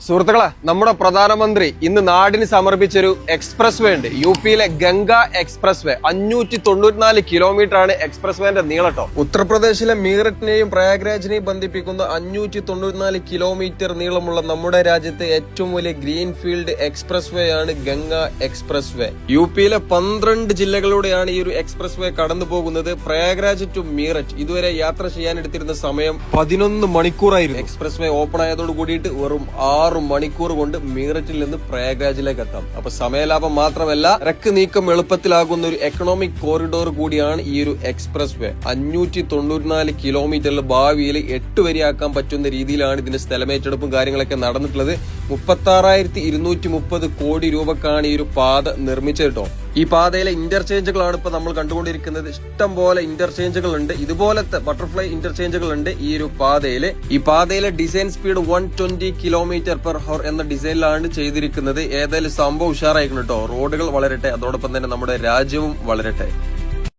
സുഹൃത്തുക്കളെ, നമ്മുടെ പ്രധാനമന്ത്രി ഇന്ന് നാടിന് സമർപ്പിച്ചൊരു എക്സ്പ്രസ് വേ ഉണ്ട്. യുപിയിലെ ഗംഗ എക്സ്പ്രസ് വേ 594 കിലോമീറ്റർ ആണ് എക്സ്പ്രസ് വേന്റെ നീളട്ടോ. ഉത്തർപ്രദേശിലെ മീററ്റിനെയും പ്രയാഗ്രാജിനെയും ബന്ധിപ്പിക്കുന്ന 594 കിലോമീറ്റർ നീളമുള്ള നമ്മുടെ രാജ്യത്തെ ഏറ്റവും വലിയ ഗ്രീൻഫീൽഡ് എക്സ്പ്രസ് വേ ആണ് ഗംഗ എക്സ്പ്രസ് വേ. യുപിയിലെ 12 ജില്ലകളിലൂടെയാണ് ഈ ഒരു എക്സ്പ്രസ് വേ കടന്നു പോകുന്നത്. പ്രയാഗ്രാജ് ടു മീററ്റ് ഇതുവരെ യാത്ര ചെയ്യാൻ എടുത്തിരുന്ന സമയം 11 മണിക്കൂറായിരുന്നു. എക്സ്പ്രസ് വേ ഓപ്പൺ ആയതോട് കൂടിയിട്ട് വെറും 6 മണിക്കൂർ കൊണ്ട് മീററ്റിൽ നിന്ന് പ്രയാഗ്രാജിലേക്ക് എത്താം. അപ്പൊ സമയലാഭം മാത്രമല്ല, രക്ക് നീക്കം എളുപ്പത്തിലാകുന്ന ഒരു എക്കണോമിക് കോറിഡോർ കൂടിയാണ് ഈ ഒരു എക്സ്പ്രസ് വേ. 594 കിലോമീറ്ററിൽ ഭാവിയിൽ 8 വരെയാക്കാൻ പറ്റുന്ന രീതിയിലാണ് ഇതിന്റെ സ്ഥലമേറ്റെടുപ്പും കാര്യങ്ങളൊക്കെ നടന്നിട്ടുള്ളത്. 36,230 കോടി രൂപക്കാണ് ഈ ഒരു പാത നിർമ്മിച്ചത് കേട്ടോ. ഈ പാതയിലെ ഇന്റർചേഞ്ചുകളാണ് ഇപ്പൊ നമ്മൾ കണ്ടുകൊണ്ടിരിക്കുന്നത്. ഇഷ്ടം പോലെ ഇന്റർചേഞ്ചുകൾ ഉണ്ട്, ഇതുപോലത്തെ ബട്ടർഫ്ലൈ ഇന്റർചേഞ്ചുകൾ ഉണ്ട് ഈ ഒരു പാതയില്. ഈ പാതയിലെ ഡിസൈൻ സ്പീഡ് 120 km/h എന്ന ഡിസൈനിലാണ് ചെയ്തിരിക്കുന്നത്. ഏതായാലും സംഭവം ഉഷാറായിരിക്കണം കേട്ടോ. റോഡുകൾ വളരട്ടെ, അതോടൊപ്പം തന്നെ നമ്മുടെ രാജ്യവും വളരട്ടെ.